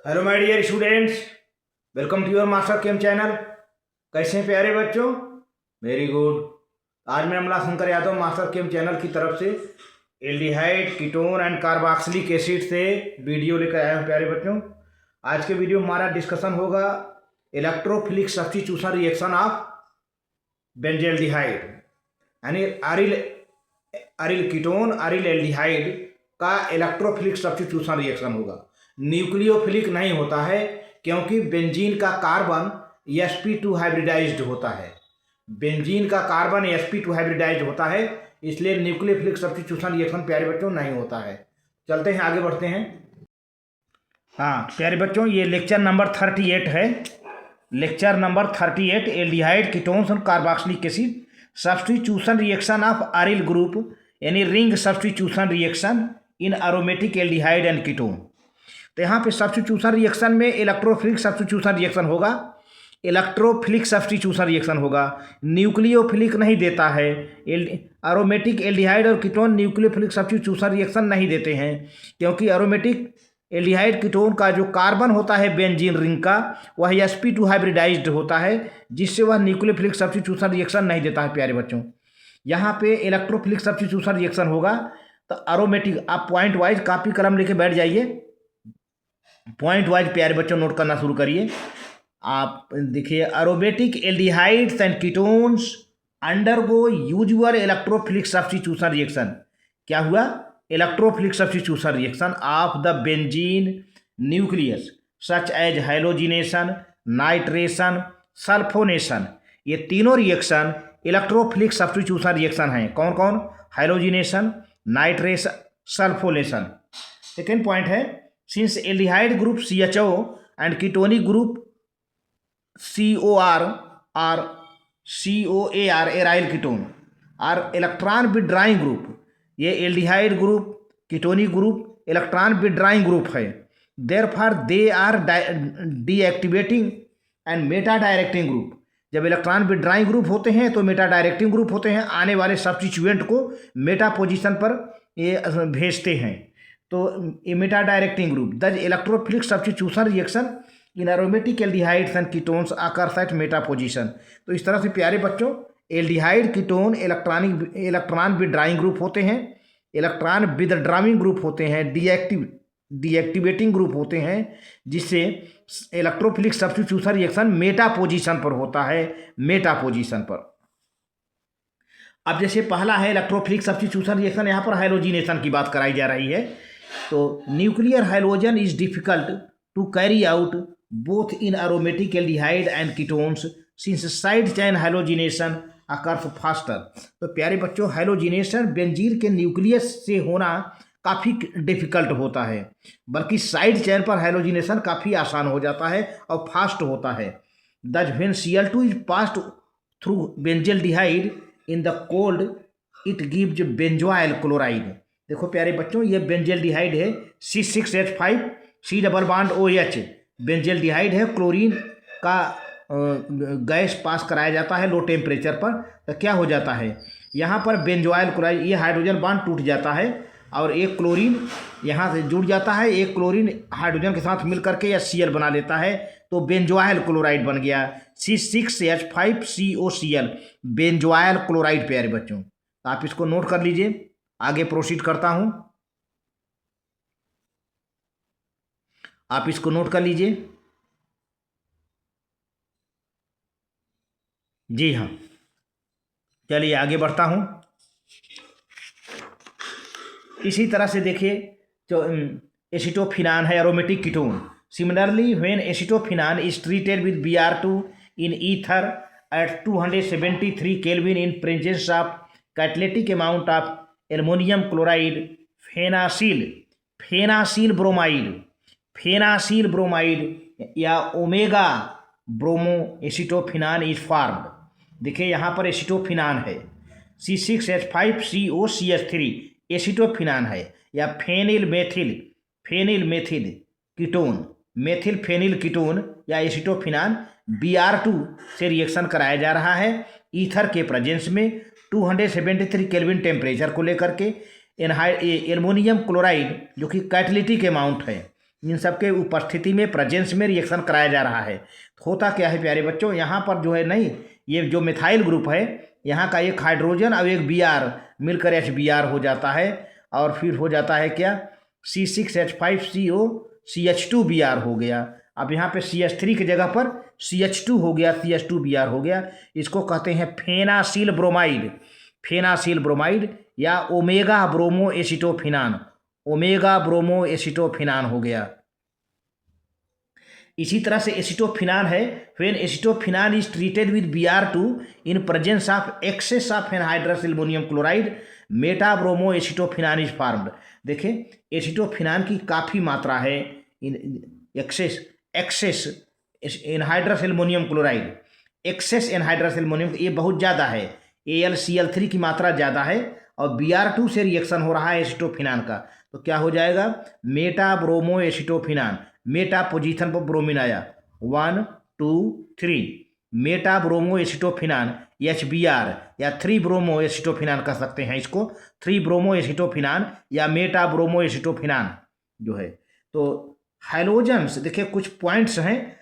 Hello my dear students, welcome to your master chem channel. कैसे हैं प्यारे बच्चों? Very good. आज मैं Amla Shankar Yadav master chem channel की तरफ से aldehyde, ketone and carboxylic acid से वीडियो लेकर आया हूं प्यारे बच्चों। आज के वीडियो में हमारा डिस्कशन होगा electrophilic substitution reaction of benzaldehyde, यानी अरिल कीटोन अरिल एल्डिहाइड का इलेक्ट्रोफिलिक सब्स्टिट्यूशन रिएक्शन होगा। न्यूक्लियोफिलिक नहीं होता है क्योंकि बेंजीन का कार्बन sp2 हाइब्रिडाइज्ड होता है। बेंजीन का कार्बन sp2 हाइब्रिडाइज्ड होता है, इसलिए न्यूक्लियोफिलिक सब्स्टिट्यूशन रिएक्शन प्यारे बच्चों नहीं होता है। चलते हैं, आगे बढ़ते हैं। हाँ प्यारे बच्चों, ये लेक्चर नंबर 38 है। लेक्चर नंबर 38 एल्डिहाइड, कीटोन्स और carboxylic acid substitution reaction of aryl group, यानी ring substitution reaction in aromatic aldehyde and ketone. तो यहाँ पे सब्स्टिट्यूशन रिएक्शन में इलेक्ट्रोफिलिक सब्स्टिट्यूशन रिएक्शन होगा, इलेक्ट्रोफिलिक सब्स्टिट्यूशन रिएक्शन होगा, न्यूक्लियोफिलिक नहीं देता है। एरोमेटिक एल्डिहाइड और कीटोन न्यूक्लियोफिलिक सब्स्टिट्यूशन रिएक्शन नहीं देते हैं क्योंकि एरोमेटिक एल्डिहाइड कीटोन का जो कार्बन होता है बेंजीन रिंग का, वह sp2 हाइब्रिडाइज्ड होता है, जिससे वह न्यूक्लियोफिलिक सब्स्टिट्यूशन रिएक्शन नहीं देता है प्यारे बच्चों। यहाँ पे इलेक्ट्रोफिलिक सब्स्टिट्यूशन रिएक्शन होगा। तो एरोमेटिक, आप पॉइंट वाइज कापी कलम लेके बैठ जाइए, पॉइंट वाइज प्यारे बच्चों नोट करना शुरू करिए। आप देखिए, aromatic aldehydes and ketones undergo usual electrophilic substitution reaction. क्या हुआ? Electrophilic substitution reaction of the benzene nucleus such as halogenation, nitration, sulphonation. ये तीनों रिएक्शन इलेक्ट्रोफिलिक सब्स्टिट्यूशन रिएक्शन हैं। कौन कौन? Halogenation, nitration, sulphonation. Second point है, since aldehyde group CHO and ketonic group COR or COAR aryl ketone are electron withdrawing group। ये aldehyde group, ketonic group electron withdrawing group है। Therefore they are deactivating and meta directing group. जब electron withdrawing group होते हैं तो Meta directing group होते हैं, आने वाले सब्स्टिट्यूएंट को मेटा पोजीशन पर ये भेजते हैं। तो Meta directing group the electrophilic substitution reaction in aromatic aldehydes and ketones occurs at Meta position. तो इस तरह से प्यारे बच्चों, aldehyde ketone electron withdrawing group होते हैं, इलेक्ट्रॉन विथड्राविंग ग्रुप होते हैं, डीएक्टिवेटिंग ग्रुप होते हैं, जिससे electrophilic substitution reaction Meta position पर होता है, मेटा पोजीशन पर। अब जैसे पहला है इलेक्ट्रोफिलिक सब्स्टिट्यूशन रिएक्शन, यहाँ पर हाइलोजिनेशन की बात कराई जा रही है। तो nuclear halogen is difficult to carry out both in aromatic aldehyde and ketones since side chain halogenation occurs faster. तो प्यारे बच्चों, हाइलोजिनेशन बेंजीन के न्यूक्लियस से होना काफ़ी डिफिकल्ट होता है, बल्कि साइड चेन पर हाइलोजिनेशन काफ़ी आसान हो जाता है और फास्ट होता है। दस when Cl2 is passed through benzaldehyde in the cold it gives benzoyl chloride. देखो प्यारे बच्चों, ये बेंजल्डिहाइड है, C6H5 C double bond OH benzaldehyde है। क्लोरीन का गैस पास कराया जाता है लो टेम्परेचर पर, तो क्या हो जाता है, यहाँ पर बेंजोइल क्लोराइड, ये हाइड्रोजन बॉन्ड टूट जाता है और एक क्लोरीन यहाँ से जुड़ जाता है, एक क्लोरीन हाइड्रोजन के साथ मिल करके या Cl बना लेता है, तो बेंजोइल क्लोराइड बन गया C6H5COCl, बेंजोइल क्लोराइड प्यारे बच्चों। तो आप इसको नोट कर लीजिए, आगे प्रोसीड करता हूं, आप इसको नोट कर लीजिए। जी हाँ, चलिए आगे बढ़ता हूं। इसी तरह से देखिए, जो एसिटोफिनान है aromatic ketone. Similarly when acetophenone is treated with Br2 in ether at 273 kelvin in presence of catalytic amount of aluminium chloride, phenacyl bromide या omega bromo acetophenone is formed. देखिए यहाँ पर एसिटोफिनान है, C6H5COCH3 एसिटोफिनान है, या phenyl methyl ketone, methyl phenyl ketone या acetophenone Br2 से reaction कराया जा रहा है ईथर के प्रेजेंस में 273 केल्विन टेम्परेचर को लेकर के। एल्युमिनियम क्लोराइड जो कि कैटालिटिक अमाउंट है, इन सब के उपस्थिति में प्रेजेंस में रिएक्शन कराया जा रहा है। होता क्या है प्यारे बच्चों, यहाँ पर जो है नहीं, ये जो मिथाइल ग्रुप है यहाँ का एक हाइड्रोजन और एक Br मिलकर HBr हो जाता है और फिर हो जाता है क्या, C6H5CO CH2Br हो गया। अब यहाँ पे CH3 की जगह पर CH2 हो गया, CH2Br हो गया। इसको कहते हैं फेनासिल ब्रोमाइड, फेनासिल ब्रोमाइड या omega bromo acetophenone, omega bromo acetophenone हो गया। इसी तरह से एसिटोफिनान है, when acetophenone is treated with Br2 in presence of excess of anhydrous aluminium chloride meta bromo acetophenone is formed. देखिए एसिटोफिनान की काफ़ी मात्रा है, excess anhydrous aluminium chloride, excess anhydrous aluminium ये बहुत ज़्यादा है, AlCl3 की मात्रा ज़्यादा है और Br2 से रिएक्शन हो रहा है एसिटोफिनान का, तो क्या हो जाएगा, मेटाब्रोमो एसिटोफिनान, मेटा पोजीशन पर ब्रोमीन आया 1 2 3, मेटा ब्रोमो एसिटोफिनान HBr या 3 ब्रोमो एसिटोफिनान कह सकते हैं इसको, 3 ब्रोमो एसिटोफिनान या मेटा ब्रोमो एसिटोफिनान जो है। तो हाइलोजेंस देखिए कुछ पॉइंट्स हैं,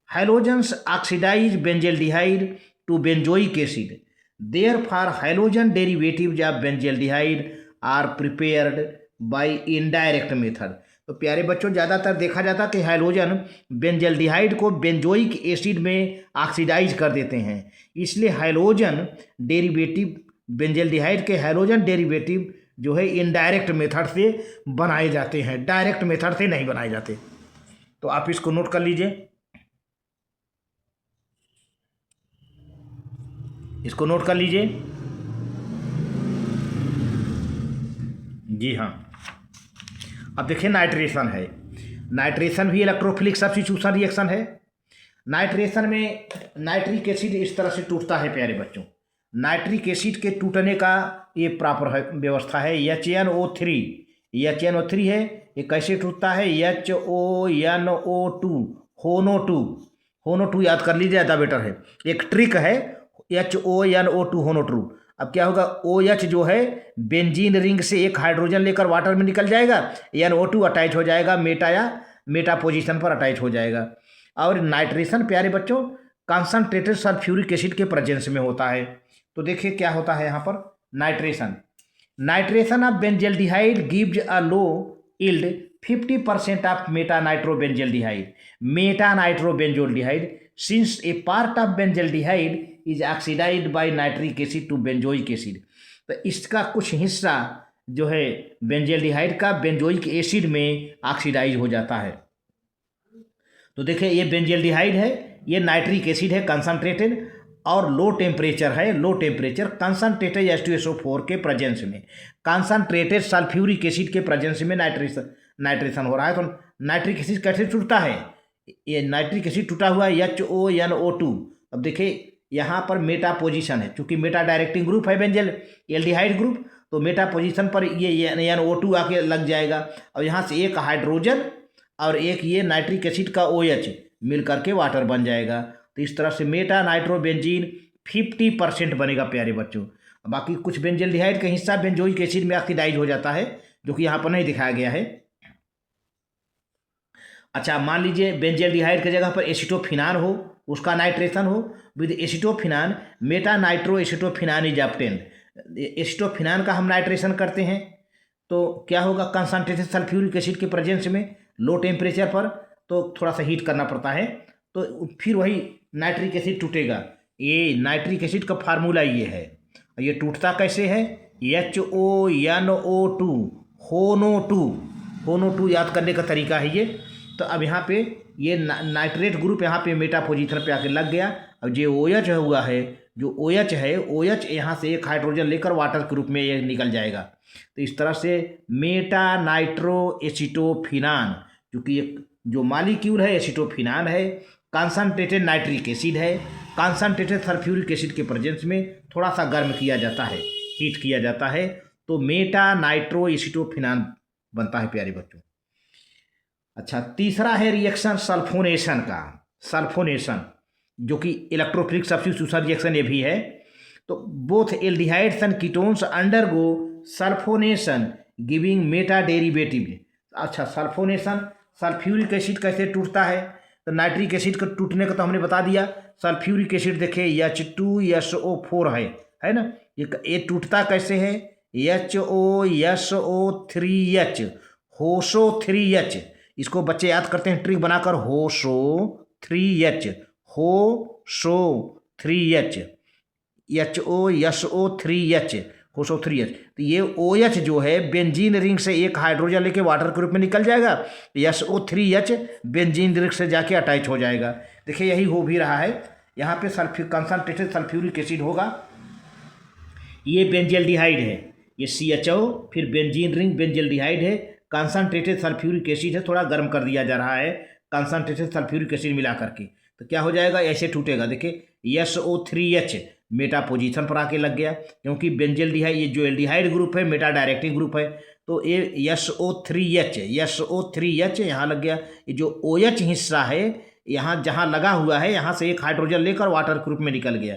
halogens oxidise benzaldehyde to benzoic acid, therefore halogen derivatives of benzaldehyde are prepared by indirect method. तो प्यारे बच्चों ज़्यादातर देखा जाता कि हाइलोजन बेंजेल्डिहाइड को बेंजोइक एसिड में ऑक्सीडाइज कर देते हैं, इसलिए हाइलोजन डेरिवेटिव बेंजेल्डिहाइड के हाइलोजन डेरिवेटिव जो है इनडायरेक्ट मेथड से बनाए जाते हैं, डायरेक्ट मेथड से नहीं बनाए जाते। तो आप इसको नोट कर लीजिए, इसको नोट कर लीजिए। जी हाँ, अब देखिए नाइट्रेशन है, नाइट्रेशन भी इलेक्ट्रोफिलिक सब्स्टिट्यूशन रिएक्शन है। नाइट्रेशन में नाइट्रिक एसिड इस तरह से टूटता है प्यारे बच्चों, नाइट्रिक एसिड के टूटने का ये प्रॉपर है व्यवस्था है, HNO3, HNO3 है, ये कैसे टूटता है, HONO2, HONO2 याद कर लीजिए, ज़्यादा बेटर है, एक ट्रिक है HONO2 HONO2। अब क्या होगा, OH जो है बेंजीन रिंग से एक हाइड्रोजन लेकर वाटर में निकल जाएगा, NO2 अटैच हो जाएगा, मेटा पोजीशन पर अटैच हो जाएगा। और नाइट्रेशन प्यारे बच्चों कंसंट्रेटेड सल्फ्यूरिक एसिड के प्रेजेंस में होता है। तो देखिए क्या होता है यहाँ पर, nitration of benzaldehyde gives a low yield 50% of meta nitrobenzaldehyde since a part of benzaldehyde is oxidised by nitric acid to benzoic acid. तो इसका कुछ हिस्सा जो है बेंजेल्डिहाइड का बेंजोइक एसिड में ऑक्सीडाइज हो जाता है। तो देखिए ये बेंजेल्डिहाइड है, ये नाइट्रिक एसिड है कंसंट्रेटेड और लो टेम्परेचर है, लो टेम्परेचर कंसंट्रेटेड H2SO4 के प्रेजेंस में, कंसंट्रेटेड सल्फ्यूरिक एसिड के प्रेजेंस में नाइट्रेशन हो रहा है। तो नाइट्रिक एसिड कैसे टूटता है, ये नाइट्रिक एसिड टूटा हुआ है HONO2। अब देखिए यहाँ पर मेटा पोजीशन है, चूंकि मेटा डायरेक्टिंग ग्रुप है बेंजेल एल्डिहाइड ग्रुप, तो मेटा पोजीशन पर ये NO2 आके लग जाएगा और यहाँ से एक हाइड्रोजन और एक ये नाइट्रिक एसिड का OH मिल करके वाटर बन जाएगा। तो इस तरह से मेटा नाइट्रोबेंजीन 50% बनेगा प्यारे बच्चों। बाकी कुछ बेंजेल्डिहाइड का हिस्सा बेंजोइक एसिड में ऑक्सीडाइज हो जाता है, जो कि यहाँ पर नहीं दिखाया गया है। अच्छा मान लीजिए बेंजेल्डिहाइड की जगह पर एसिटोफिनान हो, उसका नाइट्रेशन हो with acetophenone, meta nitro acetophenone is obtained. Acetophenone का हम नाइट्रेशन करते हैं तो क्या होगा, कंसंट्रेटेड सल्फ्यूरिक एसिड के प्रेजेंस में लो टेम्परेचर पर, तो थोड़ा सा हीट करना पड़ता है, तो फिर वही नाइट्रिक एसिड टूटेगा। ये नाइट्रिक एसिड का फार्मूला ये है, ये टूटता कैसे है, HONO2 HONO2 याद करने का तरीका है ये। तो अब यहाँ पे ये नाइट्रेट ग्रुप यहाँ पे मेटा पोजीशन पे आके लग गया, अब जो OH हुआ है, जो OH है, OH यहाँ से एक हाइड्रोजन लेकर वाटर के रूप में ये निकल जाएगा। तो इस तरह से मेटा नाइट्रो एसिटोफिनान, क्योंकि एक जो मालिक्यूल है एसिटोफिनान है, कंसंट्रेटेड नाइट्रिक एसिड है, कंसंट्रेटेड सल्फ्यूरिक एसिड के प्रेजेंस में थोड़ा सा गर्म किया जाता है, हीट किया जाता है, तो मेटा नाइट्रो एसिटोफिनान बनता है प्यारे बच्चों। अच्छा तीसरा है रिएक्शन सल्फोनेशन का, सल्फोनेशन जो कि इलेक्ट्रोफिलिक सब्स्टिट्यूशन रिएक्शन ये भी है। तो both aldehydes and ketones undergo sulphonation giving Meta derivative, अच्छा, सल्फोनेशन, सल्फ्यूरिक एसिड कैसे टूटता है? तो नाइट्रिक एसिड का टूटने का तो हमने बता दिया। सल्फ्यूरिक एसिड देखिए H2SO4 है ना, ये टूटता कैसे है? HOSO3H, HOSO3H। इसको बच्चे याद करते हैं ट्रिक बनाकर, HOSO3H, HOSO3H, HOSO3H, HOSO3H। तो ये OH जो है बेंजीन रिंग से एक हाइड्रोजन लेके वाटर के रूप में निकल जाएगा, SO3H बेंजीन रिंग से जाके अटैच हो जाएगा। देखिए यही हो भी रहा है यहाँ पे। कंसंट्रेटेड सल्फ्यूरिक एसिड होगा, ये बेंजल्डिहाइड है, ये CHO, फिर बेंजीन रिंग बेंजल्डिहाइड है, कंसंट्रेटेड सल्फ्यूरिक एसिड है, थोड़ा गर्म कर दिया जा रहा है कंसंट्रेटेड सल्फ्यूरिक एसिड मिला करके। तो क्या हो जाएगा? ऐसे टूटेगा। देखिए SO3H मेटा पोजीशन पर आके लग गया, क्योंकि बेंजल्डिहाइड ये जो एल्डिहाइड ग्रुप है मेटा डायरेक्टिंग ग्रुप है, तो ये SO3H यहाँ लग गया। ये जो OH हिस्सा है यहाँ जहाँ लगा हुआ है, यहाँ से एक हाइड्रोजन लेकर वाटर के रूप में निकल गया।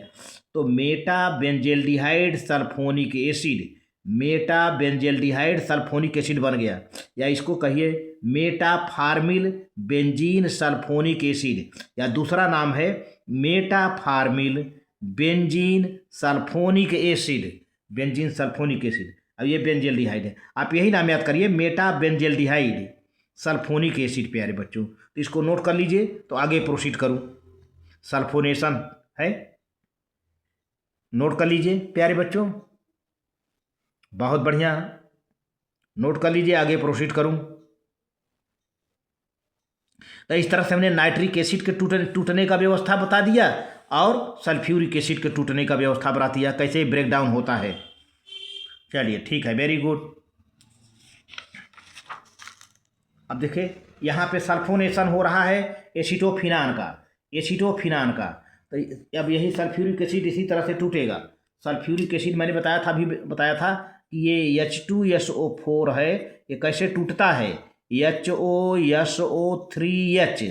तो Meta benzaldehyde sulphonic acid, Meta benzaldehyde sulphonic acid बन गया। या इसको कहिए मेटाफार्मिल बेंजीन सल्फोनिक एसिड, या दूसरा नाम है meta formyl benzene sulphonic acid, benzene sulphonic acid. अब ये बेंजेल्डिहाइड है, आप यही नाम याद करिए, मेटा बेंजेल्डिहाइड सल्फोनिक एसिड प्यारे बच्चों। तो इसको नोट कर लीजिए, तो आगे प्रोसीड करूं। सल्फोनेशन है, नोट कर लीजिए प्यारे बच्चों, बहुत बढ़िया, नोट कर लीजिए, आगे प्रोसीड करूं। तो इस तरह से हमने नाइट्रिक एसिड के टूटने का व्यवस्था बता दिया और सल्फ्यूरिक एसिड के टूटने का व्यवस्था बता दिया, कैसे ब्रेक डाउन होता है। चलिए ठीक है, वेरी गुड। अब देखिए यहाँ पे सल्फोनेशन हो रहा है एसिटोफिनान का। तो अब यही सल्फ्यूरिक एसिड इसी तरह से टूटेगा। सल्फ्यूरिक एसिड मैंने अभी बताया था कि ये H2SO4 है, ये कैसे टूटता है? HOSO3H,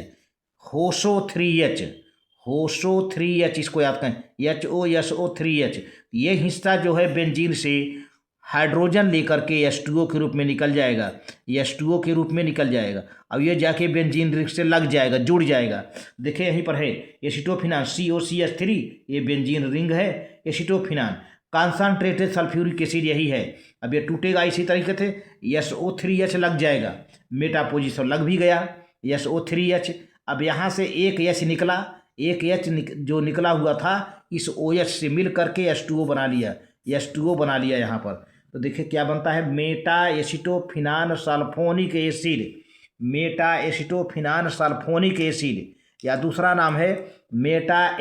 HOSO3H, इसको याद करें, HOSO3H। ये हिस्सा जो है बेंजीन से हाइड्रोजन लेकर के H2O के रूप में निकल जाएगा, H2O के रूप में निकल जाएगा। अब ये जाके बेंजीन रिंग से लग जाएगा, जुड़ जाएगा। देखिए यहीं पर है एसिटोफिनान, COCH3, ये बेंजीन रिंग है एसिटोफिनान। कॉन्सनट्रेटेड सल्फ्यूरिक एसिड यही है। अब ये टूटेगा इसी तरीके से, SO3H लग जाएगा, मेटा पोजीशन लग भी गया SO3H। अब यहाँ से एक H निकला, एक H जो निकला हुआ था इस OH से मिल करके H2O बना लिया, H2O बना लिया यहाँ पर। तो देखिए क्या बनता है, meta acetophenone sulphonic acid, meta acetophenone sulphonic acid, या दूसरा नाम है meta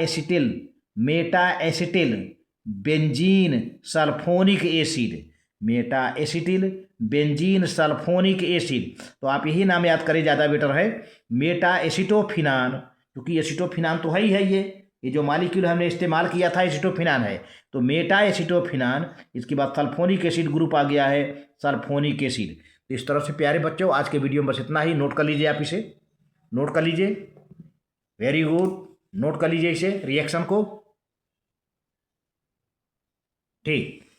acetyl benzene sulphonic acid, meta acetyl benzene sulphonic acid. तो आप यही नाम याद करें, ज़्यादा बेटर है, मेटा एसिटोफिनान, क्योंकि एसिटोफिनान तो है ही है, ये जो मालिक्यूल हमने इस्तेमाल किया था एसिटोफिनान है। तो मेटा एसिटोफिनान, इसके बाद सल्फोनिक एसिड ग्रुप आ गया है, सल्फोनिक एसिड। तो इस तरह से प्यारे बच्चों आज के वीडियो में बस इतना ही। नोट कर लीजिए, आप इसे नोट कर लीजिए, वेरी गुड, नोट कर लीजिए इसे, रिएक्शन को। ठीक।